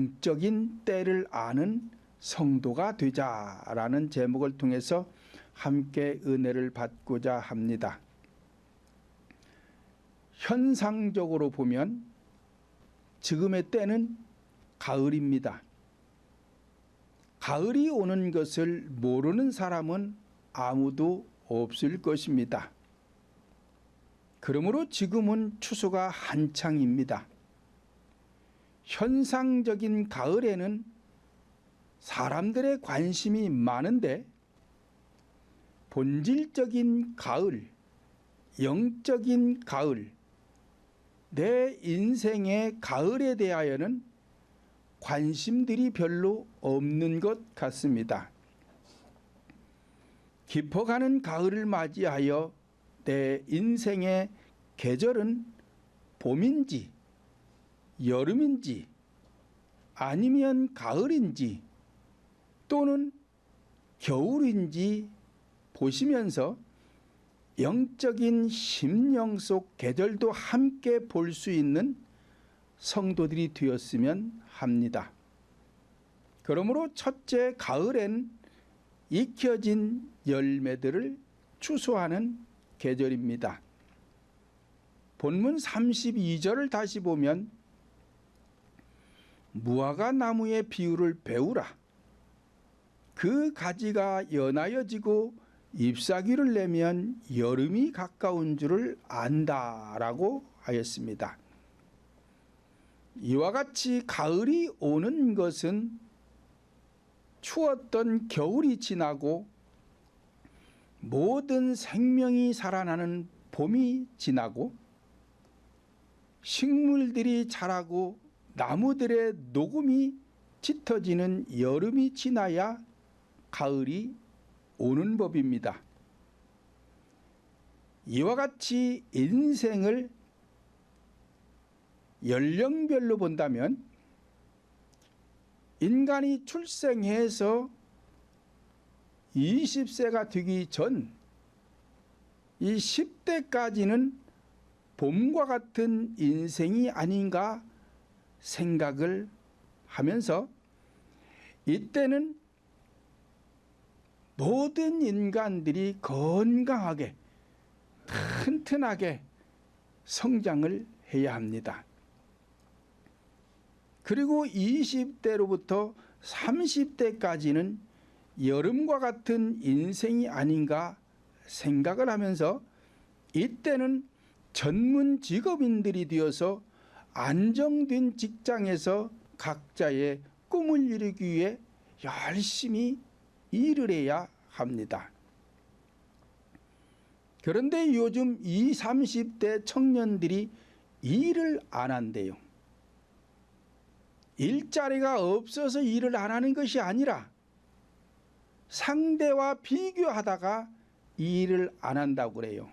영적인 때를 아는 성도가 되자라는 제목을 통해서 함께 은혜를 받고자 합니다. 현상적으로 보면 지금의 때는 가을입니다. 가을이 오는 것을 모르는 사람은 아무도 없을 것입니다. 그러므로 지금은 추수가 한창입니다. 현상적인 가을에는 사람들의 관심이 많은데 본질적인 가을, 영적인 가을, 내 인생의 가을에 대하여는 관심들이 별로 없는 것 같습니다. 깊어가는 가을을 맞이하여 내 인생의 계절은 봄인지 여름인지 아니면 가을인지 또는 겨울인지 보시면서 영적인 심령 속 계절도 함께 볼 수 있는 성도들이 되었으면 합니다. 그러므로 첫째 가을엔 익혀진 열매들을 추수하는 계절입니다. 본문 32절을 다시 보면 무화과 나무의 비유를 배우라. 그 가지가 연하여지고 잎사귀를 내면 여름이 가까운 줄을 안다라고 하였습니다. 이와 같이 가을이 오는 것은 추웠던 겨울이 지나고 모든 생명이 살아나는 봄이 지나고 식물들이 자라고 나무들의 녹음이 짙어지는 여름이 지나야 가을이 오는 법입니다. 이와 같이 인생을 연령별로 본다면 인간이 출생해서 20세가 되기 전 이 10대까지는 봄과 같은 인생이 아닌가 생각을 하면서 이때는 모든 인간들이 건강하게 튼튼하게 성장을 해야 합니다. 그리고 20대로부터 30대까지는 여름과 같은 인생이 아닌가 생각을 하면서 이때는 전문 직업인들이 되어서 안정된 직장에서 각자의 꿈을 이루기 위해 열심히 일을 해야 합니다. 그런데 요즘 20, 30대 청년들이 일을 안 한대요. 일자리가 없어서 일을 안 하는 것이 아니라 상대와 비교하다가 일을 안 한다고 그래요.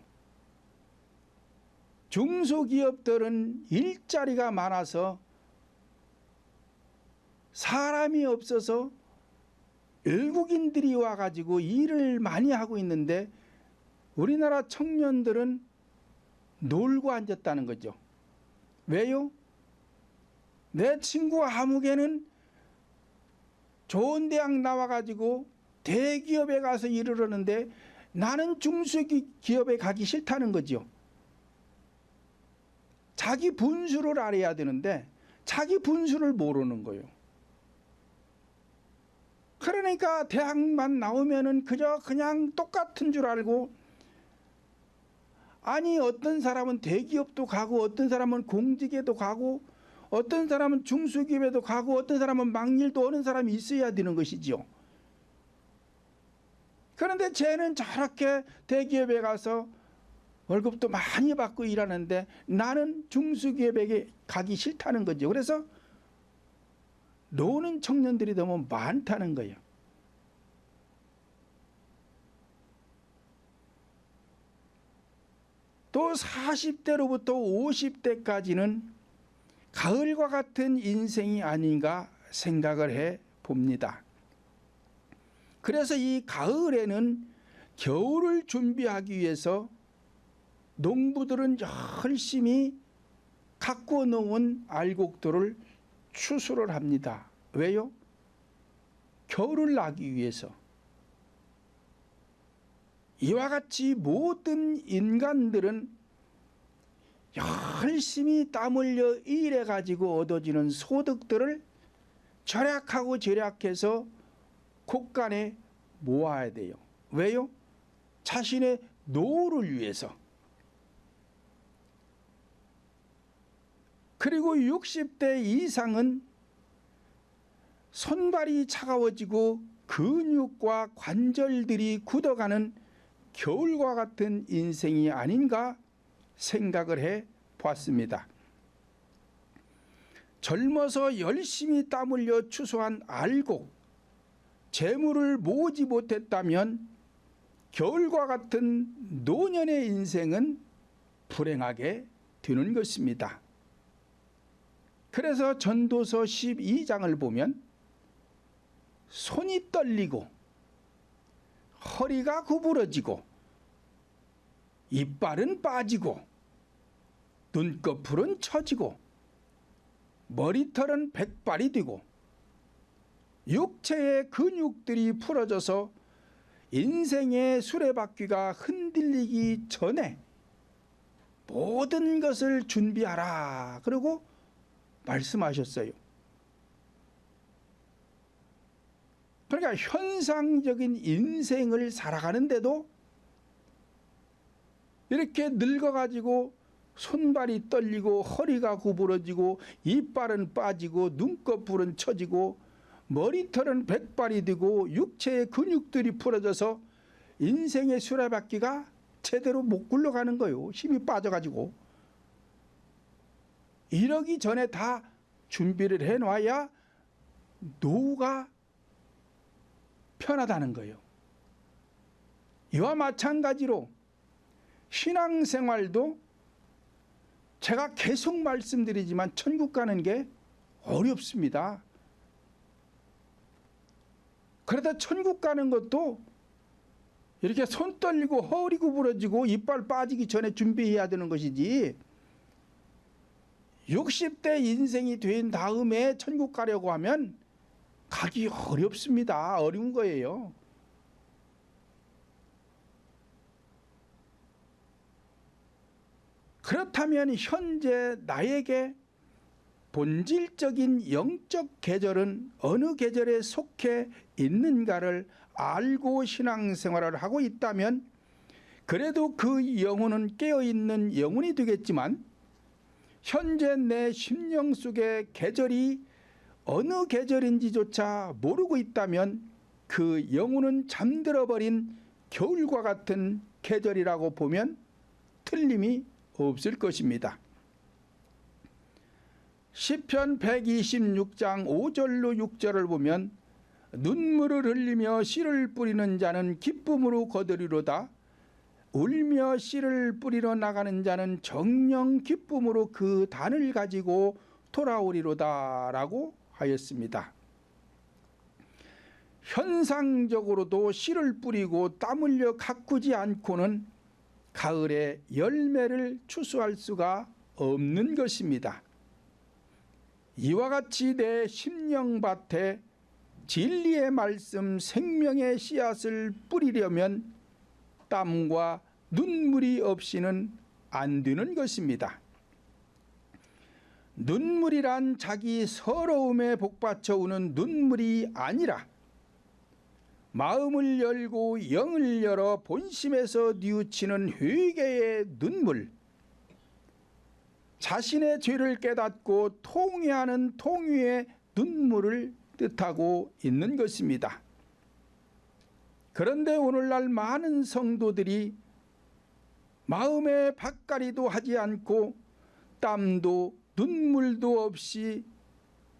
중소기업들은 일자리가 많아서 사람이 없어서 외국인들이 와가지고 일을 많이 하고 있는데 우리나라 청년들은 놀고 앉았다는 거죠. 왜요? 내 친구 아무개는 좋은 대학 나와가지고 대기업에 가서 일을 하는데 나는 중소기업에 가기 싫다는 거죠. 자기 분수를 알아야 되는데 자기 분수를 모르는 거예요. 그러니까 대학만 나오면은 그냥 똑같은 줄 알고, 아니 어떤 사람은 대기업도 가고 어떤 사람은 공직에도 가고 어떤 사람은 중소기업에도 가고 어떤 사람은 막일도 오는 사람이 있어야 되는 것이죠. 그런데 쟤는 저렇게 대기업에 가서 월급도 많이 받고 일하는데 나는 중소기업에 가기 싫다는 거죠. 그래서 노는 청년들이 너무 많다는 거예요. 또 40대로부터 50대까지는 가을과 같은 인생이 아닌가 생각을 해 봅니다. 그래서 이 가을에는 겨울을 준비하기 위해서 농부들은 열심히 가꾸어 놓은 알곡들을 추수를 합니다. 왜요? 겨울을 나기 위해서. 이와 같이 모든 인간들은 열심히 땀 흘려 일해 가지고 얻어지는 소득들을 절약하고 절약해서 곳간에 모아야 돼요. 왜요? 자신의 노후를 위해서. 그리고 60대 이상은 손발이 차가워지고 근육과 관절들이 굳어가는 겨울과 같은 인생이 아닌가 생각을 해 보았습니다. 젊어서 열심히 땀 흘려 추수한 알곡, 재물을 모으지 못했다면 겨울과 같은 노년의 인생은 불행하게 되는 것입니다. 그래서 전도서 12장을 보면 손이 떨리고 허리가 구부러지고 이빨은 빠지고 눈꺼풀은 처지고 머리털은 백발이 되고 육체의 근육들이 풀어져서 인생의 수레바퀴가 흔들리기 전에 모든 것을 준비하라. 그리고 말씀하셨어요. 그러니까 현상적인 인생을 살아가는데도 이렇게 늙어가지고 손발이 떨리고 허리가 구부러지고 이빨은 빠지고 눈꺼풀은 처지고 머리털은 백발이 되고 육체의 근육들이 풀어져서 인생의 수레바퀴가 제대로 못 굴러가는 거예요. 힘이 빠져가지고. 이러기 전에 다 준비를 해놔야 노후가 편하다는 거예요. 이와 마찬가지로 신앙생활도 제가 계속 말씀드리지만 천국 가는 게 어렵습니다. 그러다 천국 가는 것도 이렇게 손 떨리고 허리 구부러지고 이빨 빠지기 전에 준비해야 되는 것이지 60대 인생이 된 다음에 천국 가려고 하면 가기 어렵습니다. 어려운 거예요. 그렇다면 현재 나에게 본질적인 영적 계절은 어느 계절에 속해 있는가를 알고 신앙생활을 하고 있다면 그래도 그 영혼은 깨어있는 영혼이 되겠지만 현재 내 심령 속의 계절이 어느 계절인지조차 모르고 있다면 그 영혼은 잠들어버린 겨울과 같은 계절이라고 보면 틀림이 없을 것입니다. 시편 126장 5절로 6절을 보면 눈물을 흘리며 씨를 뿌리는 자는 기쁨으로 거두리로다. 울며 씨를 뿌리러 나가는 자는 정녕 기쁨으로 그 단을 가지고 돌아오리로다 라고 하였습니다. 현상적으로도 씨를 뿌리고 땀 흘려 가꾸지 않고는 가을에 열매를 추수할 수가 없는 것입니다. 이와 같이 내 심령밭에 진리의 말씀 생명의 씨앗을 뿌리려면 땀과 눈물이 없이는 안 되는 것입니다. 눈물이란 자기 서러움에 복받쳐 우는 눈물이 아니라 마음을 열고 영을 열어 본심에서 뉘우치는 회개의 눈물, 자신의 죄를 깨닫고 통회하는 통회의 눈물을 뜻하고 있는 것입니다. 그런데 오늘날 많은 성도들이 마음의 밭갈이도 하지 않고 땀도 눈물도 없이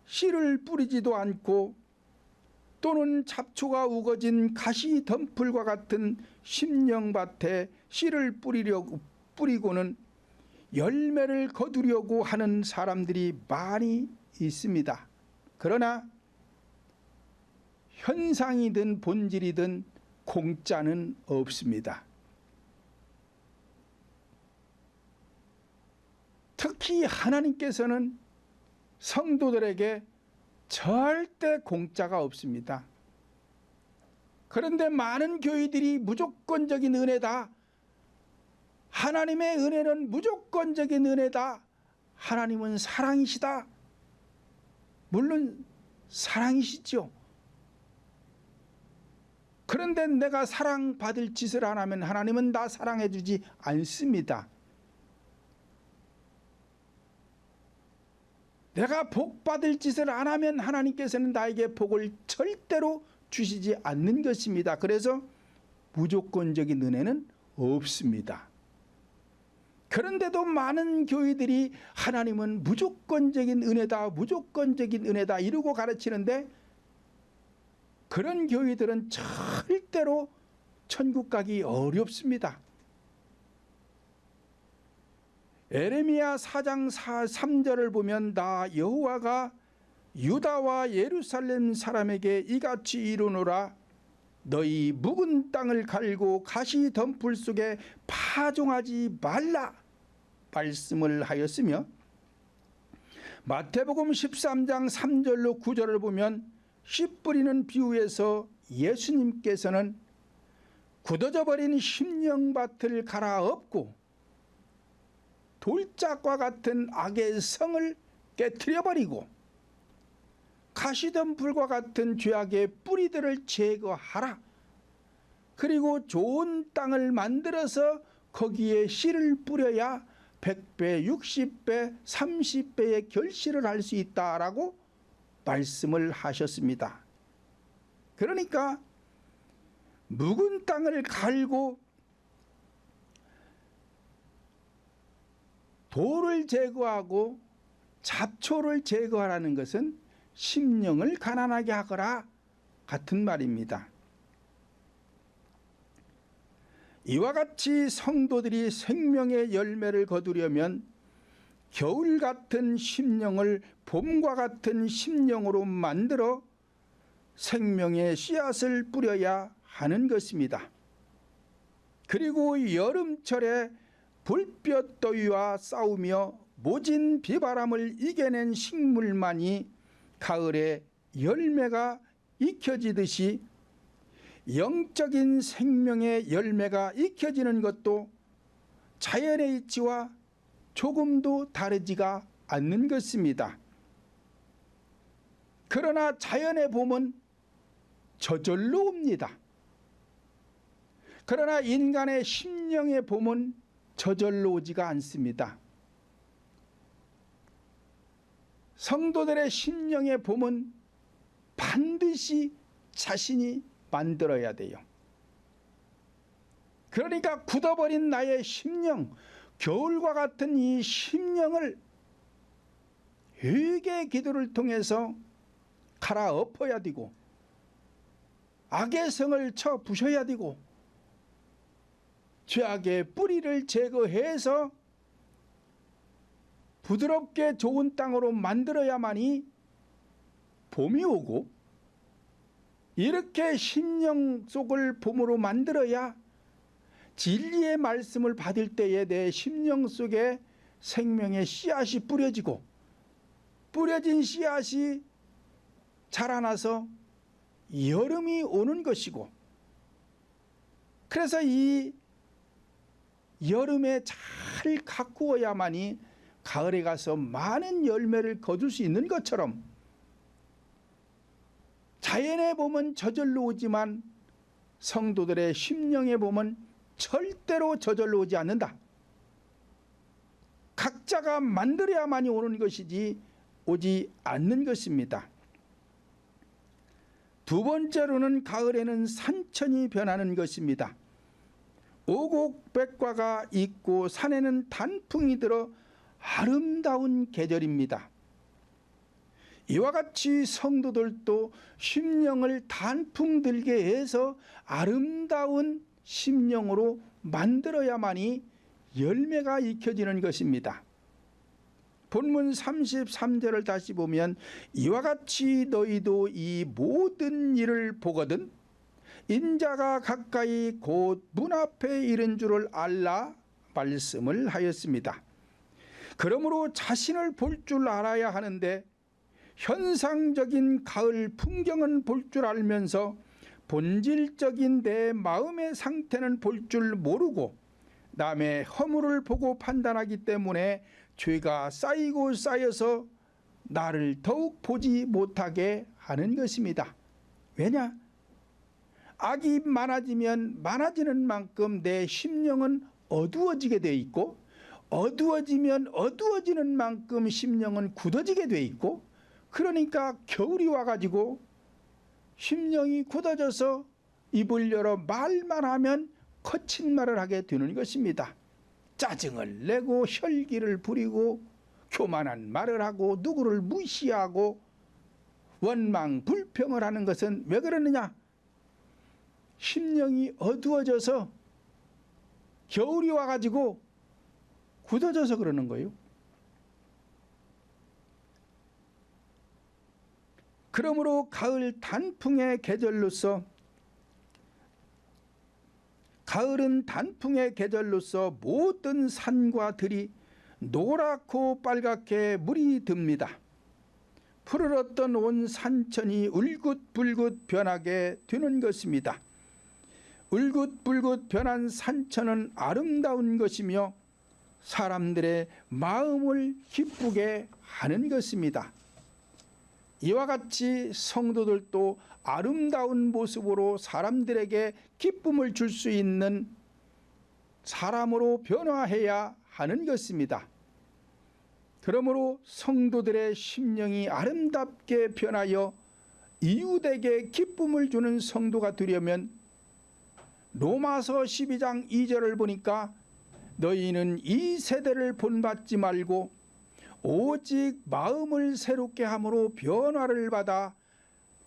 씨를 뿌리지도 않고 또는 잡초가 우거진 가시 덤불과 같은 심령밭에 씨를 뿌리고는 열매를 거두려고 하는 사람들이 많이 있습니다. 그러나 현상이든 본질이든 공짜는 없습니다. 특히 하나님께서는 성도들에게 절대 공짜가 없습니다. 그런데 많은 교회들이 무조건적인 은혜다, 하나님의 은혜는 무조건적인 은혜다, 하나님은 사랑이시다. 물론 사랑이시죠. 그런데 내가 사랑받을 짓을 안 하면 하나님은 나 사랑해 주지 않습니다. 내가 복받을 짓을 안 하면 하나님께서는 나에게 복을 절대로 주시지 않는 것입니다. 그래서 무조건적인 은혜는 없습니다. 그런데도 많은 교회들이 하나님은 무조건적인 은혜다, 무조건적인 은혜다 이러고 가르치는데, 그런 교회들은 절대로 천국 가기 어렵습니다. 에레미야 4장 3절을 보면 나 여호와가 유다와 예루살렘 사람에게 이같이 이르노라. 너희 묵은 땅을 갈고 가시 덤불 속에 파종하지 말라 말씀을 하였으며, 마태복음 13장 3절로 9절을 보면 씨 뿌리는 비유에서 예수님께서는 굳어져 버린 심령밭을 갈아엎고 돌짝과 같은 악의 성을 깨트려 버리고 가시덤불과 같은 죄악의 뿌리들을 제거하라. 그리고 좋은 땅을 만들어서 거기에 씨를 뿌려야 100배, 60배, 30배의 결실을 할 수 있다라고 말씀을 하셨습니다. 그러니까 묵은 땅을 갈고 돌을 제거하고 잡초를 제거하라는 것은 심령을 가난하게 하거라 같은 말입니다. 이와 같이 성도들이 생명의 열매를 거두려면 겨울 같은 심령을 봄과 같은 심령으로 만들어 생명의 씨앗을 뿌려야 하는 것입니다. 그리고 여름철에 불볕 더위와 싸우며 모진 비바람을 이겨낸 식물만이 가을에 열매가 익혀지듯이 영적인 생명의 열매가 익혀지는 것도 자연의 이치와 조금도 다르지가 않는 것입니다. 그러나 자연의 봄은 저절로 옵니다. 그러나 인간의 심령의 봄은 저절로 오지가 않습니다. 성도들의 심령의 봄은 반드시 자신이 만들어야 돼요. 그러니까 굳어버린 나의 심령, 겨울과 같은 이 심령을 회개 기도를 통해서 갈아엎어야 되고, 악의 성을 쳐 부셔야 되고, 죄악의 뿌리를 제거해서 부드럽게 좋은 땅으로 만들어야만이 봄이 오고, 이렇게 심령 속을 봄으로 만들어야 진리의 말씀을 받을 때에 내 심령 속에 생명의 씨앗이 뿌려지고, 뿌려진 씨앗이 자라나서 여름이 오는 것이고, 그래서 이 여름에 잘 가꾸어야만이 가을에 가서 많은 열매를 거둘 수 있는 것처럼, 자연의 봄은 저절로 오지만 성도들의 심령의 봄은 절대로 저절로 오지 않는다. 각자가 만들어야만이 오는 것이지 오지 않는 것입니다. 두 번째로는 가을에는 산천이 변하는 것입니다. 오곡백과가 있고 산에는 단풍이 들어 아름다운 계절입니다. 이와 같이 성도들도 심령을 단풍 들게 해서 아름다운 심령으로 만들어야만이 열매가 익혀지는 것입니다. 본문 33절을 다시 보면 이와 같이 너희도 이 모든 일을 보거든 인자가 가까이 곧 문 앞에 이른 줄을 알라 말씀을 하였습니다. 그러므로 자신을 볼 줄 알아야 하는데 현상적인 가을 풍경은 볼 줄 알면서 본질적인 내 마음의 상태는 볼 줄 모르고 남의 허물을 보고 판단하기 때문에 죄가 쌓이고 쌓여서 나를 더욱 보지 못하게 하는 것입니다. 왜냐? 악이 많아지면 많아지는 만큼 내 심령은 어두워지게 돼 있고, 어두워지면 어두워지는 만큼 심령은 굳어지게 돼 있고, 그러니까 겨울이 와가지고 심령이 굳어져서 입을 열어 말만 하면 거친 말을 하게 되는 것입니다. 짜증을 내고 혈기를 부리고 교만한 말을 하고 누구를 무시하고 원망 불평을 하는 것은 왜 그러느냐? 심령이 어두워져서 겨울이 와가지고 굳어져서 그러는 거예요. 그러므로 가을 단풍의 계절로서 가을은 단풍의 계절로서 모든 산과 들이 노랗고 빨갛게 물이 듭니다. 푸르렀던 온 산천이 울긋불긋 변하게 되는 것입니다. 울긋불긋 변한 산천은 아름다운 것이며 사람들의 마음을 기쁘게 하는 것입니다. 이와 같이 성도들도 아름다운 모습으로 사람들에게 기쁨을 줄 수 있는 사람으로 변화해야 하는 것입니다. 그러므로 성도들의 심령이 아름답게 변하여 이웃에게 기쁨을 주는 성도가 되려면 로마서 12장 2절을 보니까 너희는 이 세대를 본받지 말고 오직 마음을 새롭게 함으로 변화를 받아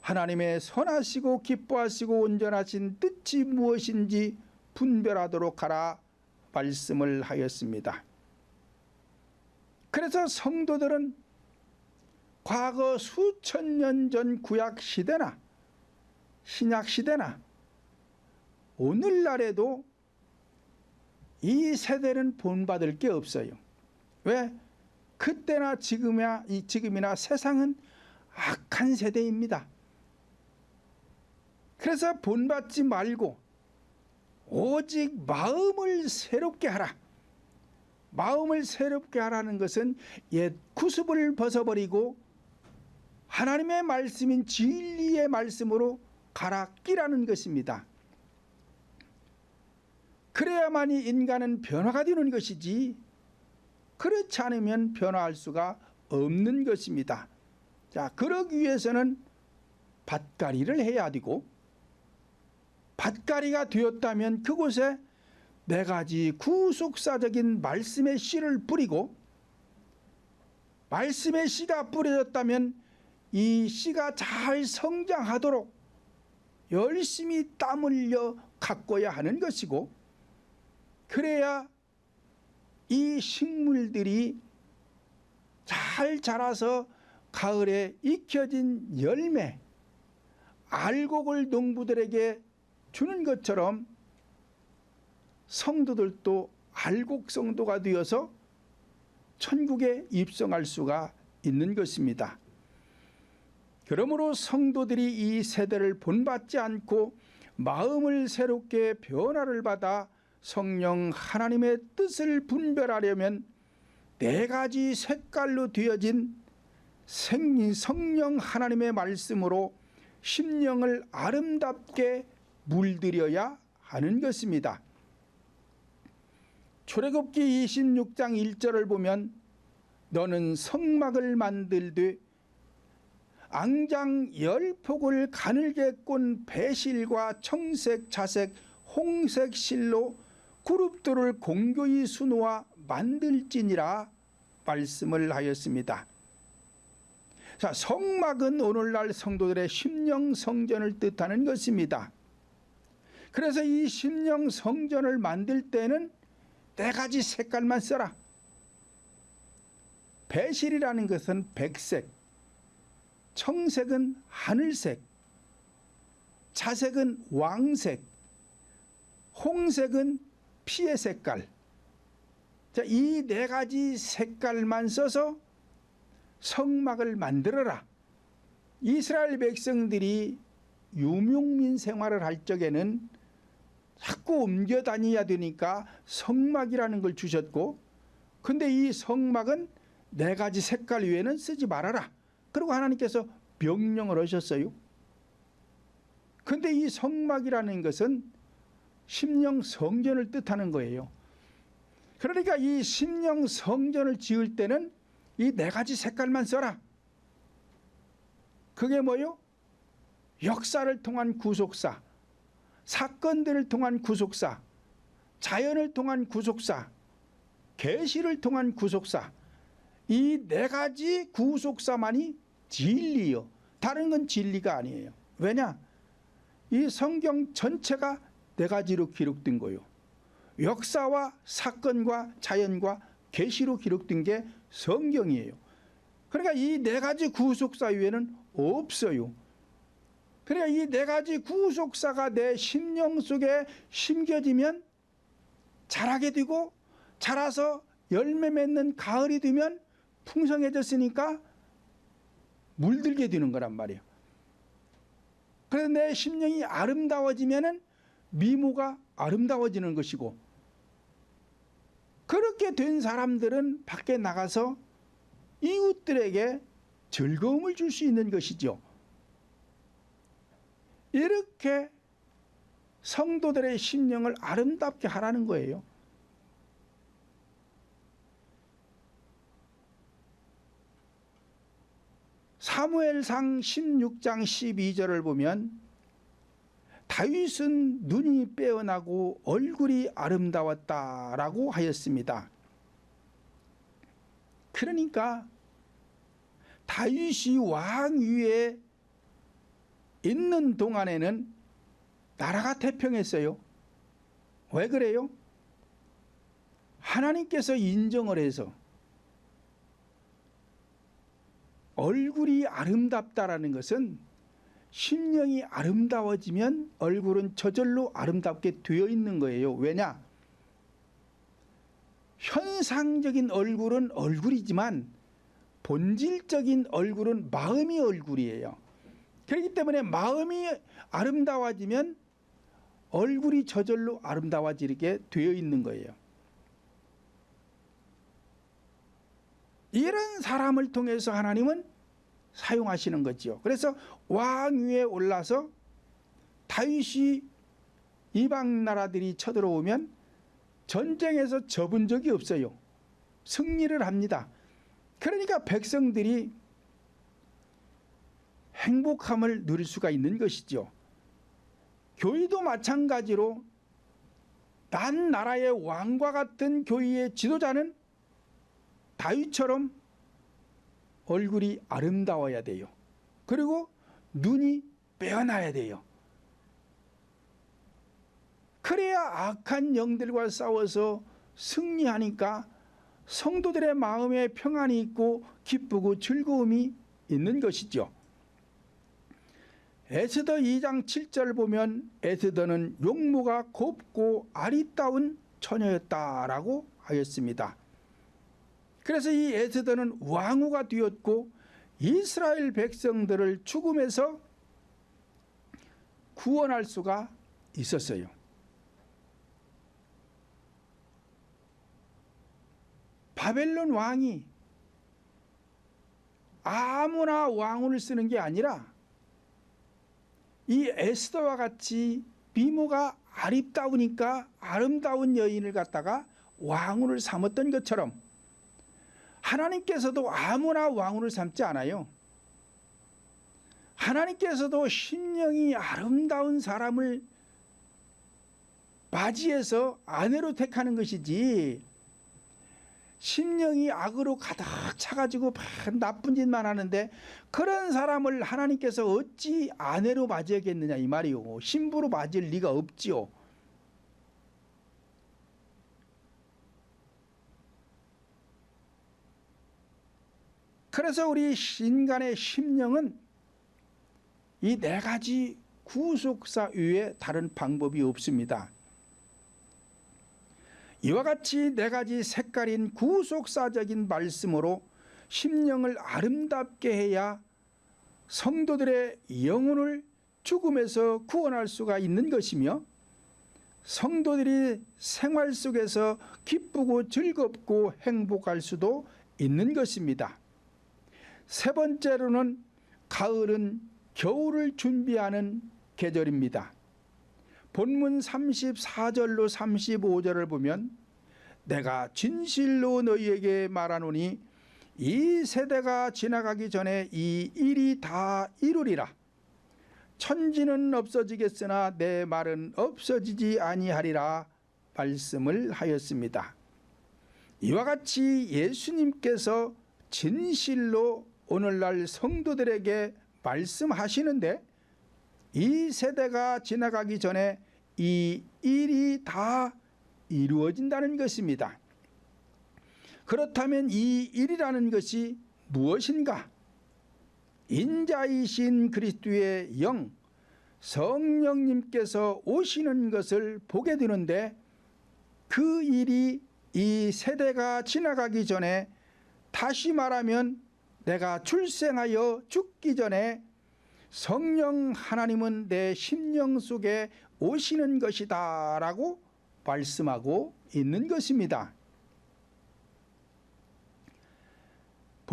하나님의 선하시고 기뻐하시고 온전하신 뜻이 무엇인지 분별하도록 하라 말씀을 하였습니다. 그래서 성도들은 과거 수천 년 전 구약 시대나 신약 시대나 오늘날에도 이 세대는 본받을 게 없어요. 왜? 그때나 지금이나 세상은 악한 세대입니다. 그래서 본받지 말고 오직 마음을 새롭게 하라. 마음을 새롭게 하라는 것은 옛 구습을 벗어버리고 하나님의 말씀인 진리의 말씀으로 갈아 끼라는 것입니다. 그래야만이 인간은 변화가 되는 것이지 그렇지 않으면 변화할 수가 없는 것입니다. 자, 그러기 위해서는 밭갈이를 해야 되고 밭갈이가 되었다면 그곳에 네 가지 구속사적인 말씀의 씨를 뿌리고 말씀의 씨가 뿌려졌다면 이 씨가 잘 성장하도록 열심히 땀 흘려 가꿔야 하는 것이고 그래야 이 식물들이 잘 자라서 가을에 익혀진 열매 알곡을 농부들에게 주는 것처럼 성도들도 알곡 성도가 되어서 천국에 입성할 수가 있는 것입니다. 그러므로 성도들이 이 세대를 본받지 않고 마음을 새롭게 변화를 받아 성령 하나님의 뜻을 분별하려면 네 가지 색깔로 되어진 성령 하나님의 말씀으로 심령을 아름답게 물들여야 하는 것입니다. 출애굽기 26장 1절을 보면 너는 성막을 만들되 앙장 10폭을 가늘게 꼰 배실과 청색, 자색, 홍색 실로 그룹들을 공교히 수놓아 만들지니라 말씀을 하였습니다. 자, 성막은 오늘날 성도들의 심령 성전을 뜻하는 것입니다. 그래서 이 심령 성전을 만들 때는 네 가지 색깔만 써라. 배실이라는 것은 백색, 청색은 하늘색, 자색은 왕색, 홍색은 피의 색깔. 자, 이 네 가지 색깔만 써서 성막을 만들어라. 이스라엘 백성들이 유목민 생활을 할 적에는 자꾸 옮겨 다녀야 되니까 성막이라는 걸 주셨고, 근데 이 성막은 4가지 색깔 외에는 쓰지 말아라. 그리고 하나님께서 명령을 하셨어요. 근데 이 성막이라는 것은 심령 성전을 뜻하는 거예요. 그러니까 이 심령 성전을 지을 때는 이 4가지 색깔만 써라. 그게 뭐요? 역사를 통한 구속사, 사건들을 통한 구속사, 자연을 통한 구속사, 계시를 통한 구속사, 이 4가지 구속사만이 진리요. 다른 건 진리가 아니에요. 왜냐? 이 성경 전체가 4가지로 기록된 거예요. 역사와 사건과 자연과 계시로 기록된 게 성경이에요. 그러니까 이 4가지 구속사 외에는 없어요. 그러니까 이 4가지 구속사가 내 심령 속에 심겨지면 자라게 되고, 자라서 열매 맺는 가을이 되면 풍성해졌으니까 물들게 되는 거란 말이에요. 그래서 내 심령이 아름다워지면은 미모가 아름다워지는 것이고, 그렇게 된 사람들은 밖에 나가서 이웃들에게 즐거움을 줄 수 있는 것이죠. 이렇게 성도들의 심령을 아름답게 하라는 거예요. 사무엘상 16장 12절을 보면 다윗은 눈이 빼어나고 얼굴이 아름다웠다라고 하였습니다. 그러니까 다윗이 왕 위에 있는 동안에는 나라가 태평했어요. 왜 그래요? 하나님께서 인정을 해서 얼굴이 아름답다라는 것은 심령이 아름다워지면 얼굴은 저절로 아름답게 되어 있는 거예요. 왜냐? 현상적인 얼굴은 얼굴이지만 본질적인 얼굴은 마음이 얼굴이에요. 그렇기 때문에 마음이 아름다워지면 얼굴이 저절로 아름다워지게 되어 있는 거예요. 이런 사람을 통해서 하나님은 사용하시는 거죠. 그래서 왕 위에 올라서 다윗이 이방 나라들이 쳐들어오면 전쟁에서 접은 적이 없어요. 승리를 합니다. 그러니까 백성들이 행복함을 누릴 수가 있는 것이죠. 교회도 마찬가지로 난 나라의 왕과 같은 교회의 지도자는 다윗처럼 얼굴이 아름다워야 돼요. 그리고 눈이 빼어나야 돼요. 그래야 악한 영들과 싸워서 승리하니까 성도들의 마음에 평안이 있고 기쁘고 즐거움이 있는 것이죠. 에스더 2장 7절 보면 에스더는 용모가 곱고 아리따운 처녀였다라고 하였습니다. 그래서 이 에스더는 왕후가 되었고 이스라엘 백성들을 죽음에서 구원할 수가 있었어요. 바벨론 왕이 아무나 왕후를 쓰는 게 아니라 이 에스더와 같이 미모가 아리따우니까 아름다운 여인을 갖다가 왕후를 삼았던 것처럼 하나님께서도 아무나 왕후를 삼지 않아요. 하나님께서도 심령이 아름다운 사람을 맞이해서 아내로 택하는 것이지, 심령이 악으로 가득 차가지고 나쁜 짓만 하는데 그런 사람을 하나님께서 어찌 아내로 맞이하겠느냐 이 말이요. 신부로 맞을 리가 없지요. 그래서 우리 인간의 심령은 이 4가지 구속사 외에 다른 방법이 없습니다. 이와 같이 4가지 색깔인 구속사적인 말씀으로 심령을 아름답게 해야 성도들의 영혼을 죽음에서 구원할 수가 있는 것이며 성도들이 생활 속에서 기쁘고 즐겁고 행복할 수도 있는 것입니다. 세 번째로는 가을은 겨울을 준비하는 계절입니다. 본문 34절로 35절을 보면 내가 진실로 너희에게 말하노니 이 세대가 지나가기 전에 이 일이 다 이루리라. 천지는 없어지겠으나 내 말은 없어지지 아니하리라 말씀을 하였습니다. 이와 같이 예수님께서 진실로 오늘날 성도들에게 말씀하시는데 이 세대가 지나가기 전에 이 일이 다 이루어진다는 것입니다. 그렇다면 이 일이라는 것이 무엇인가? 인자이신 그리스도의 영 성령님께서 오시는 것을 보게 되는데 그 일이 이 세대가 지나가기 전에, 다시 말하면 내가 출생하여 죽기 전에 성령 하나님은 내 심령 속에 오시는 것이다 라고 말씀하고 있는 것입니다.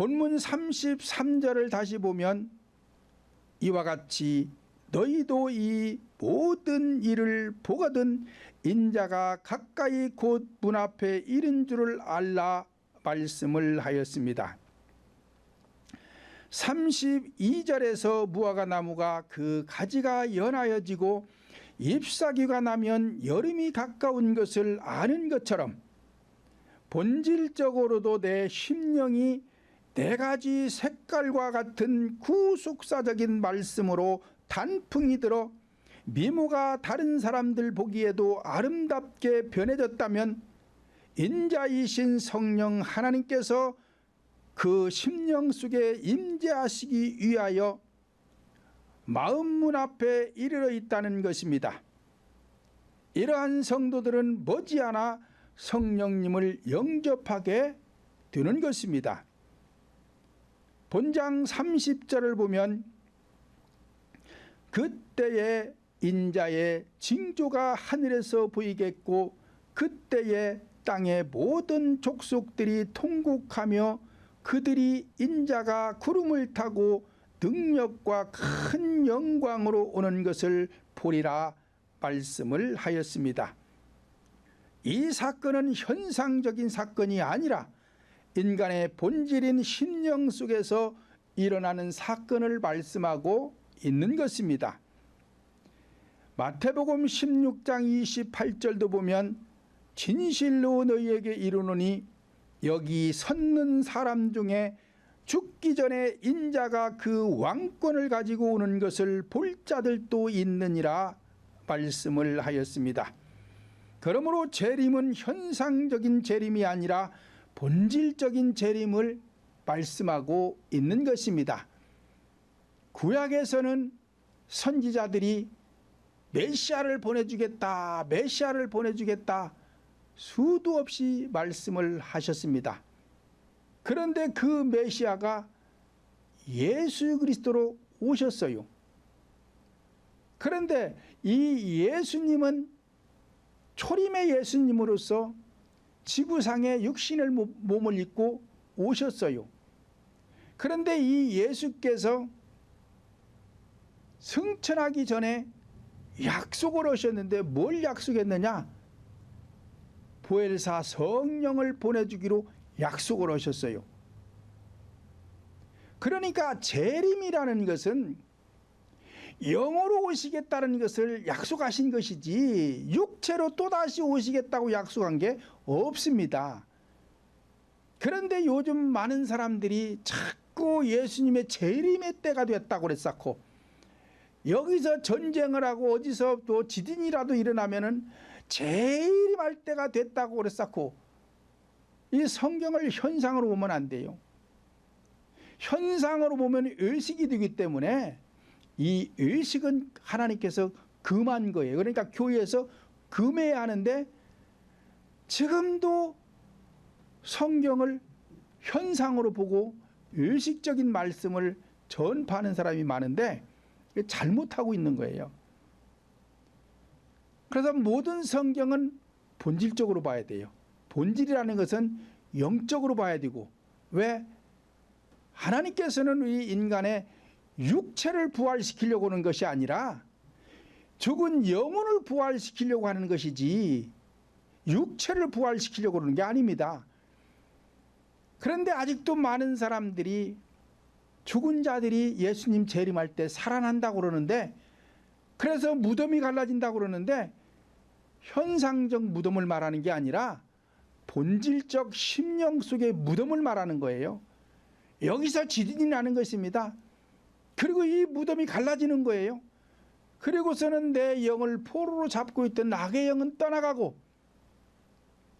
본문 33절을 다시 보면 이와 같이 너희도 이 모든 일을 보거든 인자가 가까이 곧 문 앞에 이른 줄을 알라 말씀을 하였습니다. 32절에서 무화과 나무가 그 가지가 연하여지고 잎사귀가 나면 여름이 가까운 것을 아는 것처럼 본질적으로도 내 심령이 네 가지 색깔과 같은 구속사적인 말씀으로 단풍이 들어 미모가 다른 사람들 보기에도 아름답게 변해졌다면 인자이신 성령 하나님께서 그 심령 속에 임재하시기 위하여 마음문 앞에 이르러 있다는 것입니다. 이러한 성도들은 머지않아 성령님을 영접하게 되는 것입니다. 본장 30절을 보면 그때에 인자의 징조가 하늘에서 보이겠고 그때에 땅의 모든 족속들이 통곡하며 그들이 인자가 구름을 타고 능력과 큰 영광으로 오는 것을 보리라 말씀을 하였습니다. 이 사건은 현상적인 사건이 아니라 인간의 본질인 심령 속에서 일어나는 사건을 말씀하고 있는 것입니다. 마태복음 16장 28절도 보면 진실로 너희에게 이르노니 여기 섰는 사람 중에 죽기 전에 인자가 그 왕권을 가지고 오는 것을 볼 자들도 있느니라 말씀을 하였습니다. 그러므로 재림은 현상적인 재림이 아니라 본질적인 재림을 말씀하고 있는 것입니다. 구약에서는 선지자들이 메시아를 보내주겠다, 메시아를 보내주겠다 수도 없이 말씀을 하셨습니다. 그런데 그 메시아가 예수 그리스도로 오셨어요. 그런데 이 예수님은 초림의 예수님으로서 지구상에 육신의 몸을 입고 오셨어요. 그런데 이 예수께서 승천하기 전에 약속을 하셨는데 뭘 약속했느냐? 보혜사 성령을 보내주기로 약속을 하셨어요. 그러니까 재림이라는 것은 영으로 오시겠다는 것을 약속하신 것이지 육체로 또다시 오시겠다고 약속한 게 없습니다. 그런데 요즘 많은 사람들이 자꾸 예수님의 재림의 때가 됐다고 그랬었고, 여기서 전쟁을 하고 어디서 또 지진이라도 일어나면은 재림할 때가 됐다고 그랬었고, 이 성경을 현상으로 보면 안 돼요. 현상으로 보면 의식이 되기 때문에 이 의식은 하나님께서 금한 거예요. 그러니까 교회에서 금해야 하는데 지금도 성경을 현상으로 보고 의식적인 말씀을 전파하는 사람이 많은데 잘못하고 있는 거예요. 그래서 모든 성경은 본질적으로 봐야 돼요. 본질이라는 것은 영적으로 봐야 되고, 왜? 하나님께서는 우리 인간의 육체를 부활시키려고 하는 것이 아니라 죽은 영혼을 부활시키려고 하는 것이지 육체를 부활시키려고 하는 게 아닙니다. 그런데 아직도 많은 사람들이 죽은 자들이 예수님 재림할 때 살아난다고 그러는데, 그래서 무덤이 갈라진다고 그러는데 현상적 무덤을 말하는 게 아니라 본질적 심령 속의 무덤을 말하는 거예요. 여기서 지진이 나는 것입니다. 그리고 이 무덤이 갈라지는 거예요. 그리고서는 내 영을 포로로 잡고 있던 악의 영은 떠나가고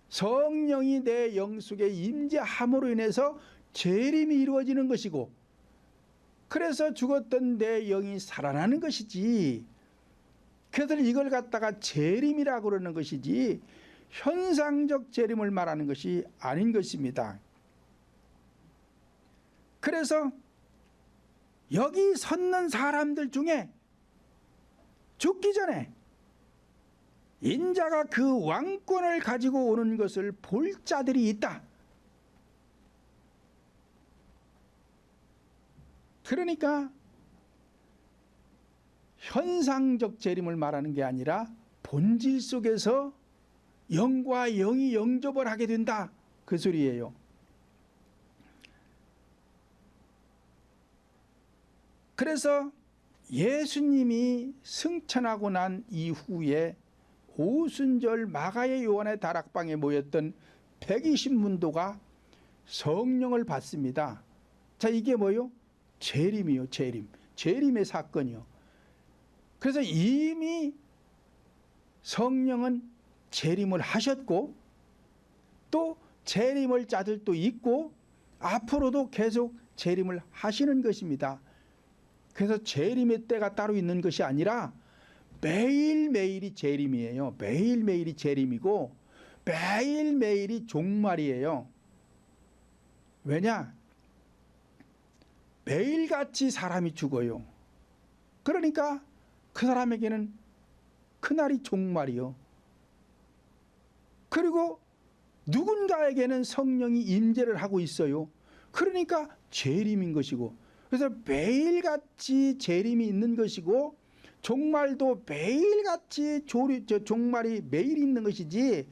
성령이 내 영 속에 임재함으로 인해서 재림이 이루어지는 것이고, 그래서 죽었던 내 영이 살아나는 것이지, 그래서 이걸 갖다가 재림이라고 그러는 것이지 현상적 재림을 말하는 것이 아닌 것입니다. 그래서 여기 섰는 사람들 중에 죽기 전에 인자가 그 왕권을 가지고 오는 것을 볼 자들이 있다. 그러니까 현상적 재림을 말하는 게 아니라 본질 속에서 영과 영이 영접을 하게 된다, 그 소리예요. 그래서 예수님이 승천하고 난 이후에 오순절 마가의 요한의 다락방에 모였던 120문도가 성령을 받습니다. 자, 이게 뭐요? 재림이요. 재림의 사건이요. 그래서 이미 성령은 재림을 하셨고 또 재림을 자들도 있고 앞으로도 계속 재림을 하시는 것입니다. 그래서 재림의 때가 따로 있는 것이 아니라 매일매일이 재림이에요. 매일매일이 재림이고 매일매일이 종말이에요. 왜냐? 매일같이 사람이 죽어요. 그러니까 그 사람에게는 그날이 종말이요. 그리고 누군가에게는 성령이 임재를 하고 있어요. 그러니까 재림인 것이고, 그래서 매일같이 재림이 있는 것이고 종말도 매일같이 종말이 매일 있는 것이지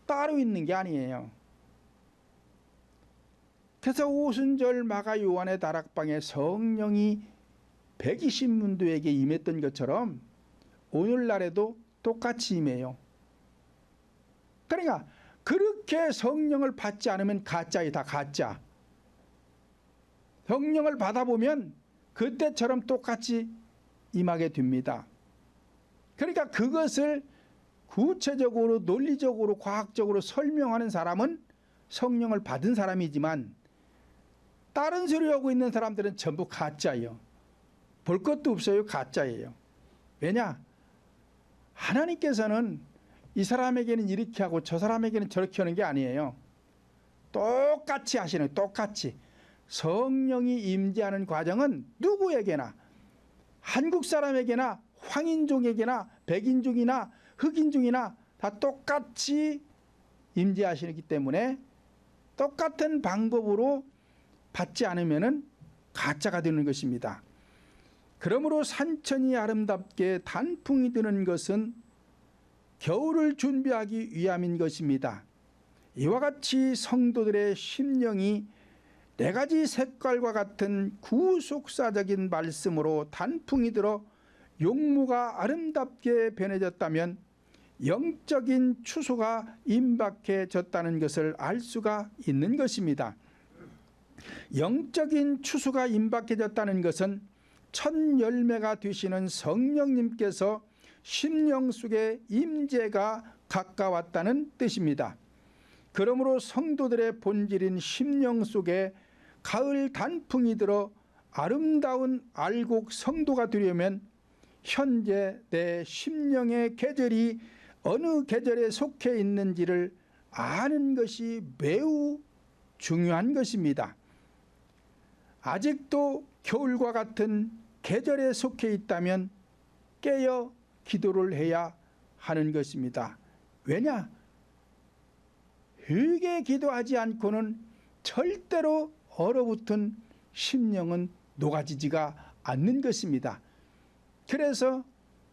따로 있는 게 아니에요. 그래서 오순절 마가 요한의 다락방에 성령이 120문도에게 임했던 것처럼 오늘날에도 똑같이 임해요. 그러니까 그렇게 성령을 받지 않으면 가짜이다, 가짜. 성령을 받아보면 그때처럼 똑같이 임하게 됩니다. 그러니까 그것을 구체적으로 논리적으로 과학적으로 설명하는 사람은 성령을 받은 사람이지만 다른 소리 하고 있는 사람들은 전부 가짜예요. 볼 것도 없어요. 가짜예요. 왜냐? 하나님께서는 이 사람에게는 이렇게 하고 저 사람에게는 저렇게 하는 게 아니에요. 똑같이 하시는 거예요. 똑같이. 성령이 임재하는 과정은 누구에게나, 한국 사람에게나 황인종에게나 백인종이나 흑인종이나 다 똑같이 임재하시기 때문에 똑같은 방법으로 받지 않으면 가짜가 되는 것입니다. 그러므로 산천이 아름답게 단풍이 드는 것은 겨울을 준비하기 위함인 것입니다. 이와 같이 성도들의 심령이 네 가지 색깔과 같은 구속사적인 말씀으로 단풍이 들어 용모가 아름답게 변해졌다면 영적인 추수가 임박해졌다는 것을 알 수가 있는 것입니다. 영적인 추수가 임박해졌다는 것은 첫 열매가 되시는 성령님께서 심령 속에 임재가 가까웠다는 뜻입니다. 그러므로 성도들의 본질인 심령 속에 가을 단풍이 들어 아름다운 알곡 성도가 되려면 현재 내 심령의 계절이 어느 계절에 속해 있는지를 아는 것이 매우 중요한 것입니다. 아직도 겨울과 같은 계절에 속해 있다면 깨어 기도를 해야 하는 것입니다. 왜냐? 회개 기도하지 않고는 절대로 얼어붙은 심령은 녹아지지가 않는 것입니다. 그래서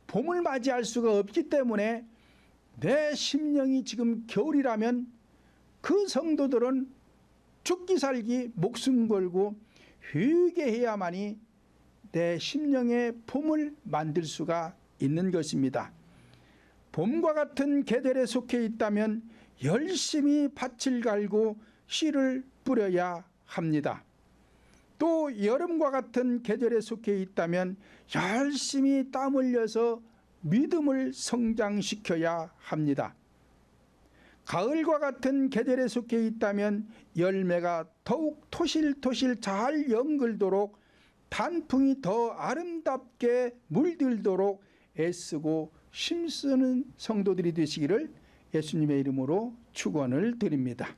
봄을 맞이할 수가 없기 때문에 내 심령이 지금 겨울이라면 그 성도들은 죽기 살기 목숨 걸고 회개해야만이 내 심령의 봄을 만들 수가 있는 것입니다. 봄과 같은 계절에 속해 있다면 열심히 밭을 갈고 씨를 뿌려야 합니다. 또 여름과 같은 계절에 속해 있다면 열심히 땀 흘려서 믿음을 성장시켜야 합니다. 가을과 같은 계절에 속해 있다면 열매가 더욱 토실토실 잘 연글도록 단풍이 더 아름답게 물들도록 애쓰고 힘쓰는 성도들이 되시기를 예수님의 이름으로 축원을 드립니다.